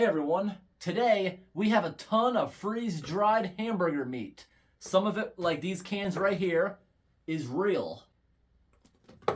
Hey everyone, today we have a ton of freeze-dried hamburger meat. Some of it, like these cans right here, is real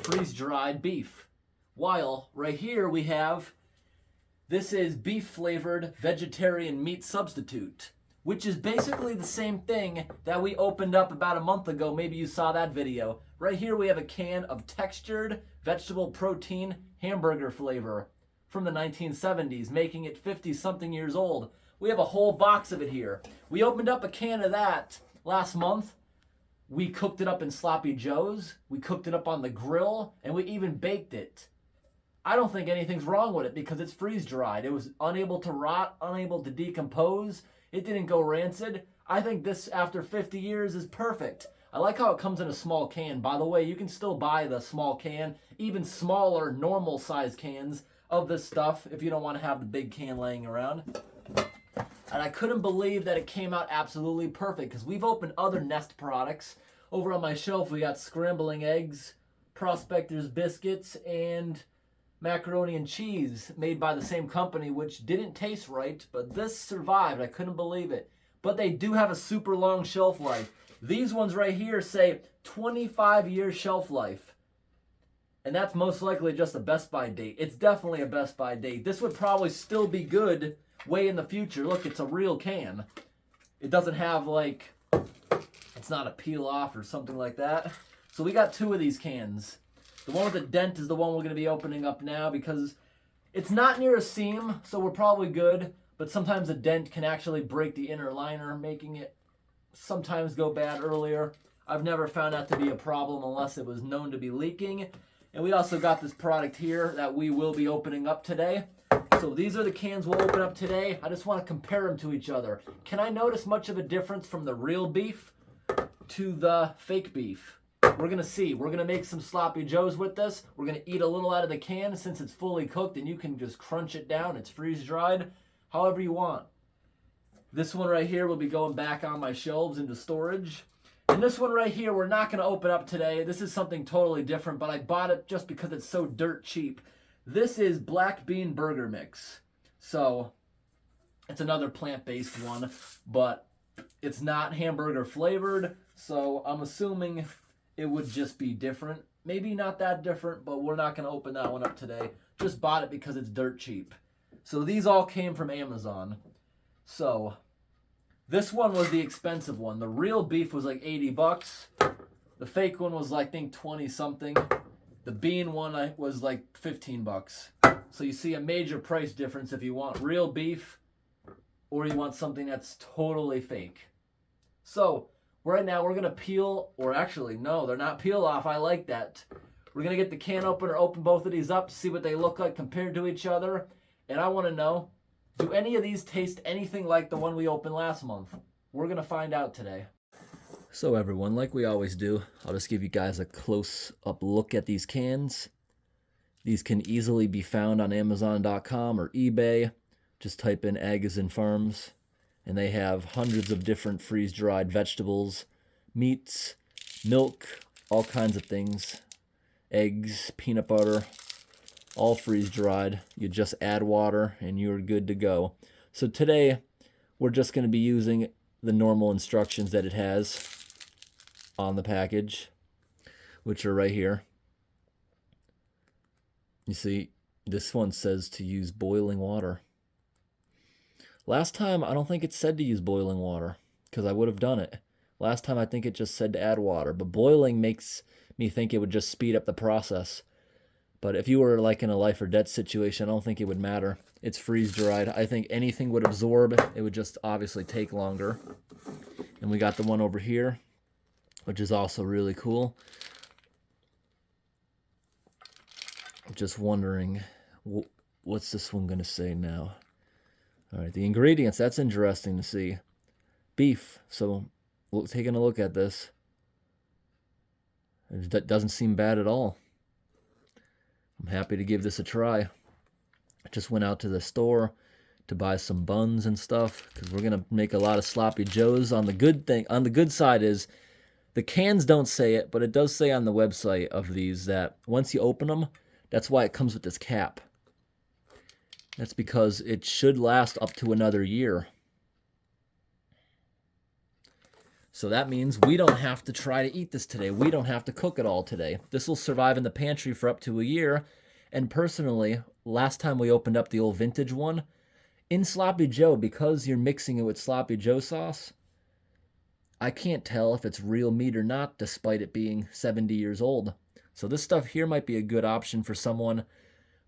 freeze-dried beef. While right here we have, this is beef-flavored vegetarian meat substitute, which is basically the same thing that we opened up about a month ago. Maybe you saw that video. Right here we have a can of textured vegetable protein hamburger flavor from the 1970s, making it 50-something years old. We have a whole box of it here. We opened up a can of that last month. We cooked it up in Sloppy Joe's, we cooked it up on the grill, and we even baked it. I don't think anything's wrong with it because it's freeze-dried. It was unable to rot, unable to decompose. It didn't go rancid. I think this, after 50 years, is perfect. I like how it comes in a small can. By the way, you can still buy the small can, even smaller, normal size cans of this stuff if you don't want to have the big can laying around. And I couldn't believe that it came out absolutely perfect because we've opened other Nest products. Over on my shelf, we got scrambling eggs, Prospector's biscuits, and macaroni and cheese made by the same company, which didn't taste right, but this survived. I couldn't believe it. But they do have a super long shelf life. These ones right here say 25-year shelf life. And that's most likely just a Best By date. It's definitely a Best By date. This would probably still be good way in the future. Look, it's a real can. It doesn't have like, it's not a peel off or something like that. So we got two of these cans. The one with the dent is the one we're going to be opening up now because it's not near a seam, so we're probably good. But sometimes a dent can actually break the inner liner, making it sometimes go bad earlier. I've never found that to be a problem unless it was known to be leaking. And we also got this product here that we will be opening up today. So these are the cans we'll open up today. I just want to compare them to each other. Can I notice much of a difference from the real beef to the fake beef? We're going to see. We're going to make some Sloppy Joes with this. We're going to eat a little out of the can since it's fully cooked and you can just crunch it down. It's freeze-dried, however you want. This one right here will be going back on my shelves into storage. And this one right here, we're not going to open up today. This is something totally different, but I bought it just because it's so dirt cheap. This is black bean burger mix. So it's another plant-based one, but it's not hamburger flavored. So I'm assuming it would just be different. Maybe not that different, but we're not going to open that one up today. Just bought it because it's dirt cheap. So these all came from Amazon. So this one was the expensive one. The real beef was like 80 bucks. The fake one was like, I think 20 something. The bean one was like 15 bucks. So you see a major price difference if you want real beef or you want something that's totally fake. So right now we're going to peel, or actually no, they're not peel off. I like that. We're going to get the can opener, open both of these up, see what they look like compared to each other. And I want to know, do any of these taste anything like the one we opened last month? We're going to find out today. So everyone, like we always do, I'll just give you guys a close-up look at these cans. These can easily be found on Amazon.com or eBay. Just type in eggs and farms, and they have hundreds of different freeze-dried vegetables, meats, milk, all kinds of things, eggs, peanut butter, all freeze-dried. You just add water and you're good to go. So today we're just going to be using the normal instructions that it has on the package, which are right here. You see, this one says to use boiling water. Last time, I don't think it said to use boiling water because I would have done it. Last time, I think it just said to add water, but boiling makes me think it would just speed up the process. But if you were like in a life or death situation, I don't think it would matter. It's freeze-dried. I think anything would absorb. It would just obviously take longer. And we got the one over here, which is also really cool. I'm just wondering, what's this one going to say now? All right, the ingredients, that's interesting to see. Beef. So taking a look at this, that doesn't seem bad at all. I'm happy to give this a try. I just went out to the store to buy some buns and stuff because we're gonna make a lot of Sloppy Joes. On the good side is the cans don't say it, but it does say on the website of these that once you open them, that's why it comes with this cap. That's because it should last up to another year. So that means we don't have to try to eat this today. We don't have to cook it all today. This will survive in the pantry for up to a year. And personally, last time we opened up the old vintage one, in Sloppy Joe, because you're mixing it with Sloppy Joe sauce, I can't tell if it's real meat or not, despite it being 70 years old. So this stuff here might be a good option for someone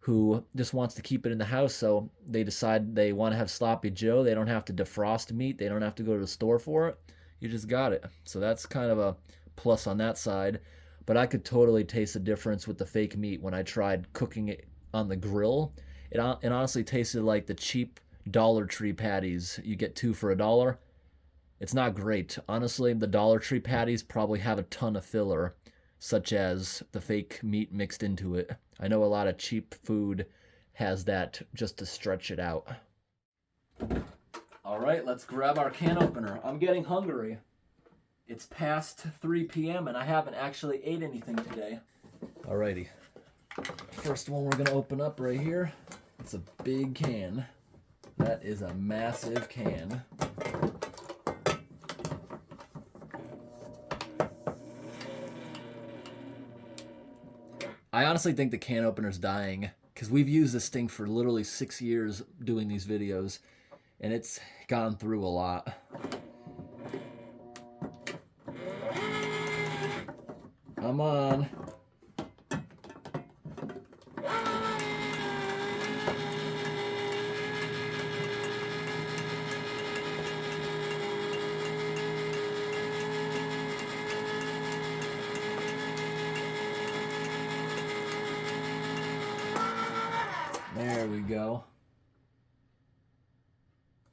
who just wants to keep it in the house, so they decide they want to have Sloppy Joe. They don't have to defrost meat. They don't have to go to the store for it. You just got it. So that's kind of a plus on that side. But I could totally taste the difference with the fake meat when I tried cooking it on the grill. It honestly tasted like the cheap Dollar Tree patties. You get 2 for $1. It's not great. Honestly, the Dollar Tree patties probably have a ton of filler, such as the fake meat mixed into it. I know a lot of cheap food has that just to stretch it out. All right, let's grab our can opener. I'm getting hungry. It's past 3 p.m. and I haven't actually ate anything today. Alrighty. First one we're gonna open up right here. It's a big can. That is a massive can. I honestly think the can opener's dying because we've used this thing for literally 6 years doing these videos and it's gone through a lot. Come on. There we go.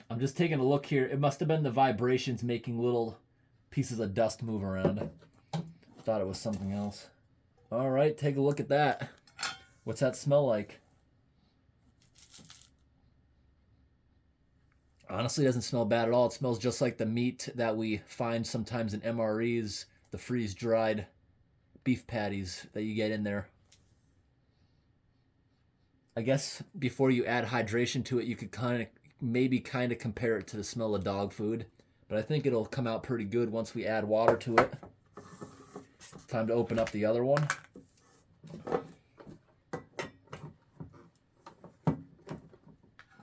I'm just taking a look here. It must have been the vibrations making little pieces of dust move around. Thought it was something else. All right, take a look at that. What's that smell like? Honestly, it doesn't smell bad at all. It smells just like the meat that we find sometimes in MREs, the freeze-dried beef patties that you get in there. I guess before you add hydration to it, you could maybe compare it to the smell of dog food. But I think it'll come out pretty good once we add water to it. Time to open up the other one.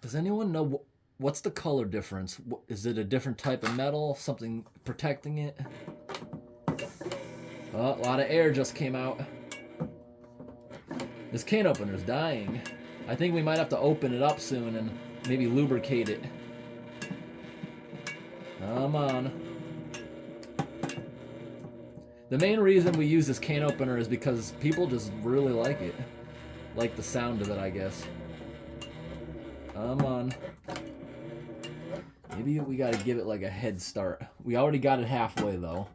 Does anyone know what's the color difference? Is it a different type of metal? Something protecting it? Oh, a lot of air just came out. This can opener's dying. I think we might have to open it up soon and maybe lubricate it. Come on. The main reason we use this can opener is because people just really like it. Like the sound of it, I guess. Come on. Maybe we gotta give it like a head start. We already got it halfway though.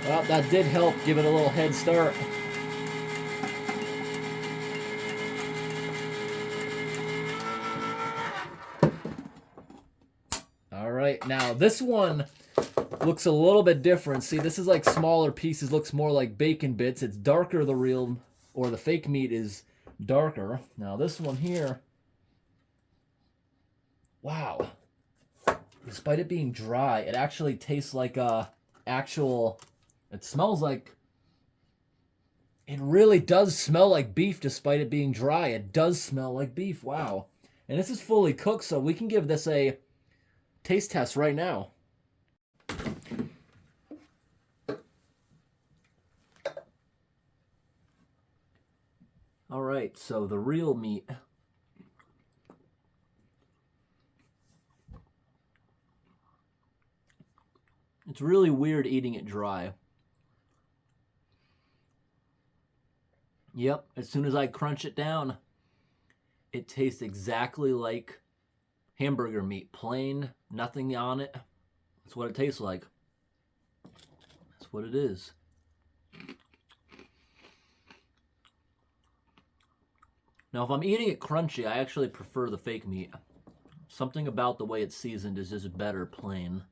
Well, that did help give it a little head start. All right, now this one looks a little bit different. See, this is like smaller pieces, looks more like bacon bits. It's darker, the real, or the fake meat is darker. Now this one here, wow. Despite it being dry, it actually tastes like it smells like, it really does smell like beef despite it being dry. It does smell like beef, wow. And this is fully cooked, so we can give this a taste test right now. All right, so the real meat. It's really weird eating it dry. Yep, as soon as I crunch it down, it tastes exactly like hamburger meat. Plain, nothing on it. That's what it tastes like. That's what it is. Now, if I'm eating it crunchy, I actually prefer the fake meat. Something about the way it's seasoned is just better plain.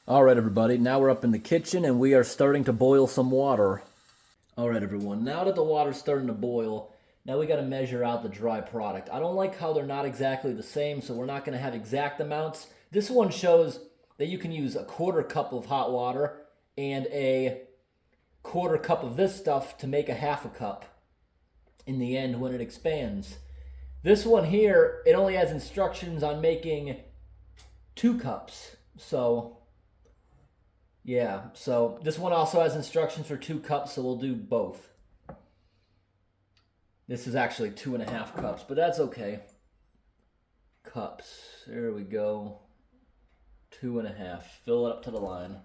All right, everybody, now we're up in the kitchen and we are starting to boil some water. All right, everyone, now that the water's starting to boil, now we got to measure out the dry product. I don't like how they're not exactly the same, so we're not going to have exact amounts. This one shows that you can use a 1/4 cup of hot water and a 1/4 cup of this stuff to make a 1/2 cup in the end when it expands. This one here, it only has instructions on making 2 cups. So, yeah. So this one also has instructions for 2 cups, so we'll do both. This is actually 2.5 cups, but that's okay. Cups. There we go. 2.5. Fill it up to the line.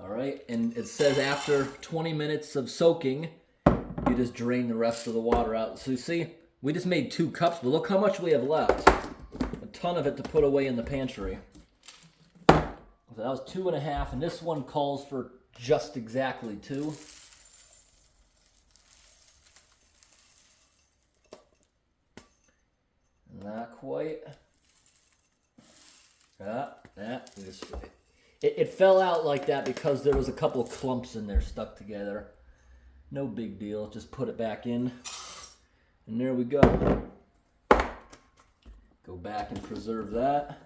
All right, and it says after 20 minutes of soaking, you just drain the rest of the water out. So you see, we just made 2 cups, but look how much we have left. A ton of it to put away in the pantry. So that was 2.5, and this one calls for just exactly 2. Not quite. It fell out like that because there was a couple of clumps in there stuck together. No big deal. Just put it back in. And there we go. Go back and preserve that.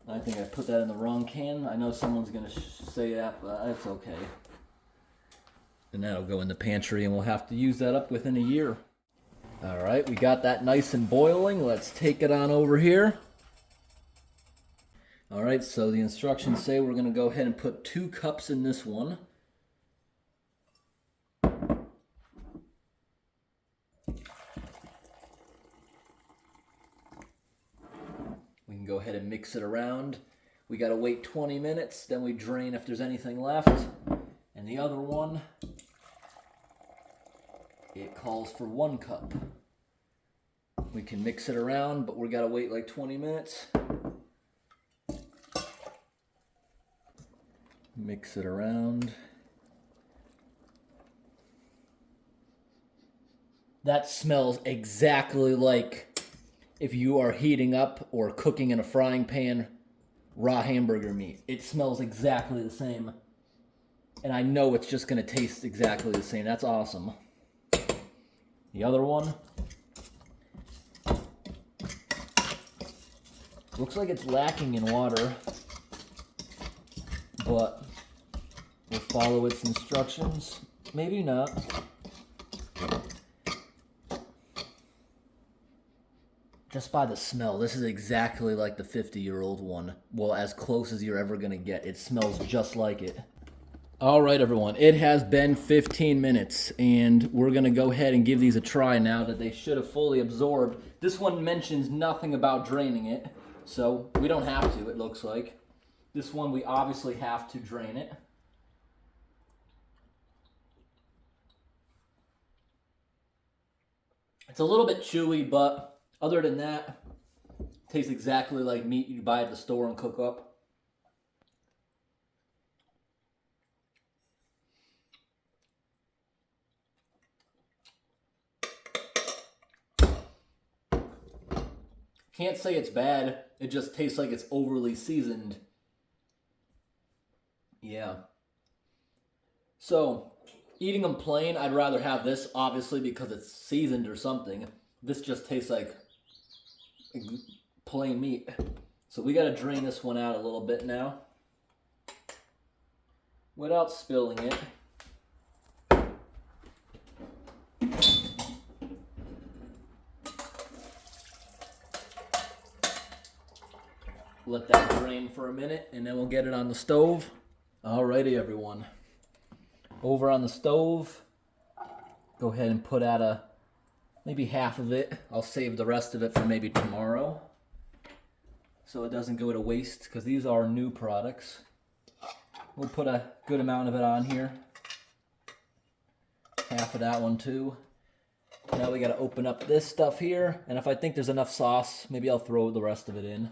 I think I put that in the wrong can. I know someone's going to say that, but that's okay. And that'll go in the pantry and we'll have to use that up within a year. All right, we got that nice and boiling. Let's take it on over here. All right, so the instructions say we're going to go ahead and put 2 cups in this one. We can go ahead and mix it around. We got to wait 20 minutes, then we drain if there's anything left. And the other one, it calls for 1 cup. We can mix it around, but we got to wait like 20 minutes. Mix it around. That smells exactly like if you are heating up or cooking in a frying pan raw hamburger meat. It smells exactly the same. And I know it's just going to taste exactly the same. That's awesome. The other one looks like it's lacking in water, but we'll follow its instructions. Maybe not. Just by the smell, this is exactly like the 50-year-old one. Well, as close as you're ever going to get. It smells just like it. All right, everyone. It has been 15 minutes, and we're going to go ahead and give these a try now that they should have fully absorbed. This one mentions nothing about draining it, so we don't have to, it looks like. This one, we obviously have to drain it. It's a little bit chewy, but other than that, it tastes exactly like meat you buy at the store and cook up. Can't say it's bad, it just tastes like it's overly seasoned. Yeah. So, eating them plain, I'd rather have this, obviously, because it's seasoned or something. This just tastes like plain meat. So we got to drain this one out a little bit now without spilling it. Let that drain for a minute, and then we'll get it on the stove. Alrighty, everyone. Over on the stove, go ahead and put out maybe half of it. I'll save the rest of it for maybe tomorrow, so it doesn't go to waste, because these are new products. We'll put a good amount of it on here. Half of that one too. Now we got to open up this stuff here, and if I think there's enough sauce, maybe I'll throw the rest of it in.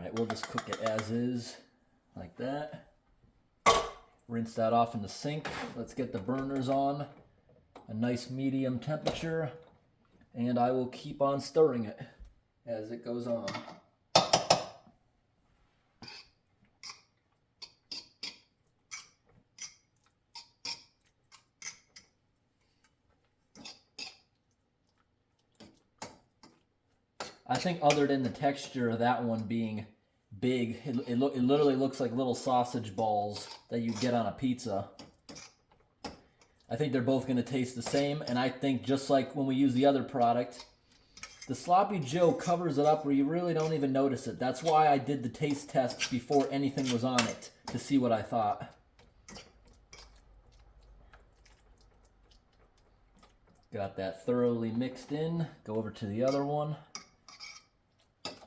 right, we'll just cook it as is, like that. Rinse that off in the sink. Let's get the burners on a nice medium temperature, and I will keep on stirring it as it goes on. I think other than the texture of that one being big, it literally looks like little sausage balls that you get on a pizza. I think they're both going to taste the same, and I think just like when we use the other product, the Sloppy Joe covers it up where you really don't even notice it. That's why I did the taste test before anything was on it, to see what I thought. Got that thoroughly mixed in. Go over to the other one.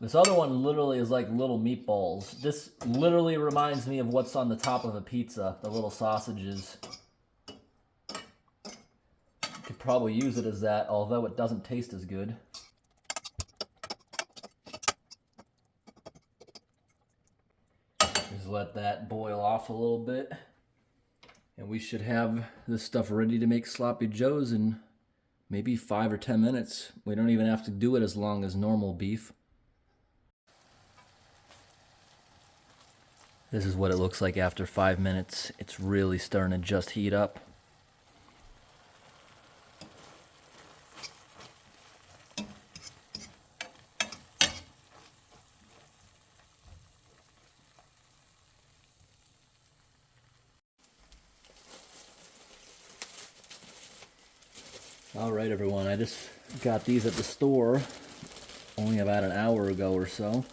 This other one literally is like little meatballs. This literally reminds me of what's on the top of a pizza, the little sausages. Could probably use it as that, although it doesn't taste as good. Just let that boil off a little bit. And we should have this stuff ready to make Sloppy Joes in maybe 5 or 10 minutes. We don't even have to do it as long as normal beef. This is what it looks like after 5 minutes. It's really starting to just heat up. All right, everyone, I just got these at the store only about an hour ago or so.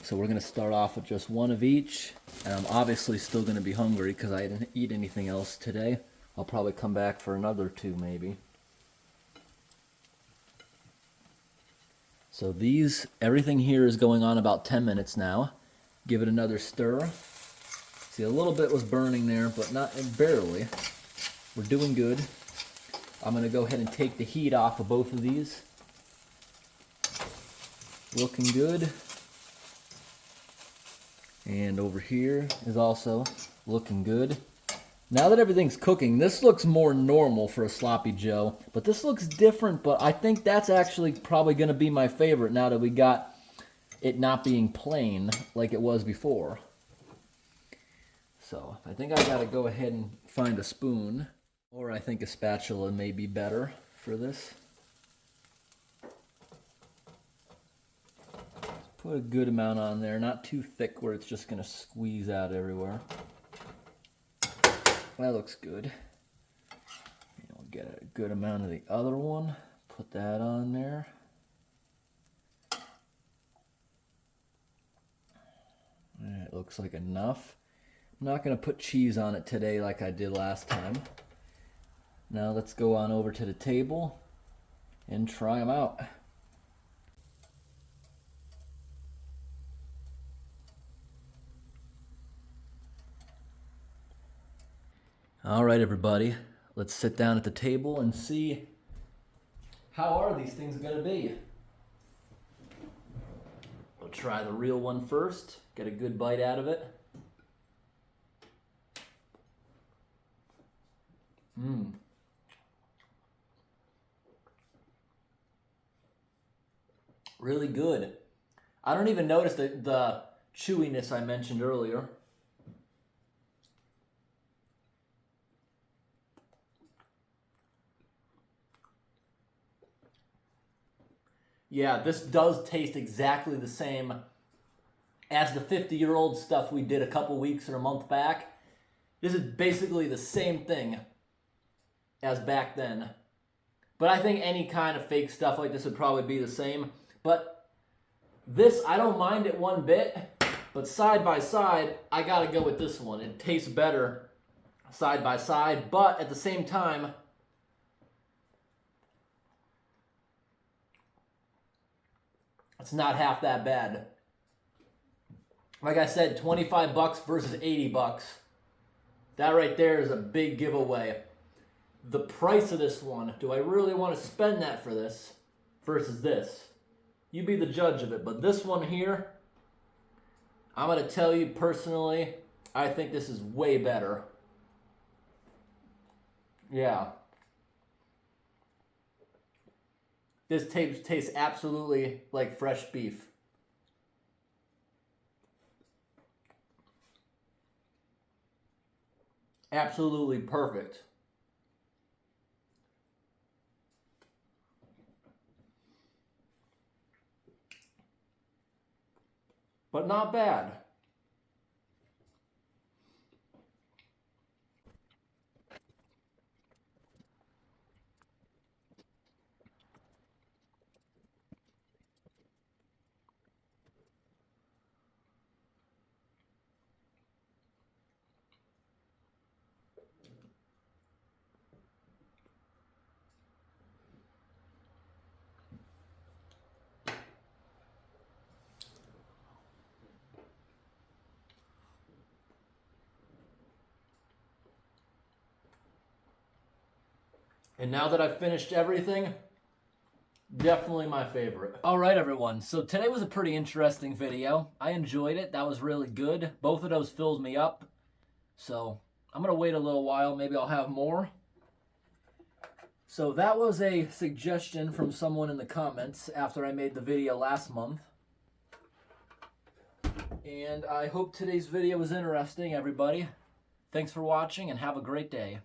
So we're going to start off with just one of each, and I'm obviously still going to be hungry because I didn't eat anything else today. I'll probably come back for another 2 maybe. So everything here is going on about 10 minutes now. Give it another stir. See, a little bit was burning there, but not barely. We're doing good. I'm going to go ahead and take the heat off of both of these. Looking good. And over here is also looking good. Now that everything's cooking, this looks more normal for a Sloppy Joe, but this looks different, but I think that's actually probably going to be my favorite now that we got it not being plain like it was before. So I think I got to go ahead and find a spoon, or I think a spatula may be better for this. Put a good amount on there, not too thick where it's just going to squeeze out everywhere. That looks good. And we'll get a good amount of the other one. Put that on there. It looks like enough. I'm not going to put cheese on it today like I did last time. Now let's go on over to the table and try them out. All right, everybody, let's sit down at the table and see how are these things going to be. We'll try the real one first, get a good bite out of it. Really good. I don't even notice the chewiness I mentioned earlier. Yeah, this does taste exactly the same as the 50-year-old stuff we did a couple weeks or a month back. This is basically the same thing as back then. But I think any kind of fake stuff like this would probably be the same. But this, I don't mind it one bit. But side by side, I gotta go with this one. It tastes better side by side, but at the same time, it's not half that bad. Like I said, 25 bucks versus 80 bucks. That right there is a big giveaway. The price of this one, do I really want to spend that for this versus this? You be the judge of it, but this one here, I'm going to tell you personally, I think this is way better. Yeah. This tastes absolutely like fresh beef. Absolutely perfect. But not bad. And now that I've finished everything, definitely my favorite. All right, everyone. So today was a pretty interesting video. I enjoyed it. That was really good. Both of those filled me up. So I'm going to wait a little while. Maybe I'll have more. So that was a suggestion from someone in the comments after I made the video last month. And I hope today's video was interesting, everybody. Thanks for watching and have a great day.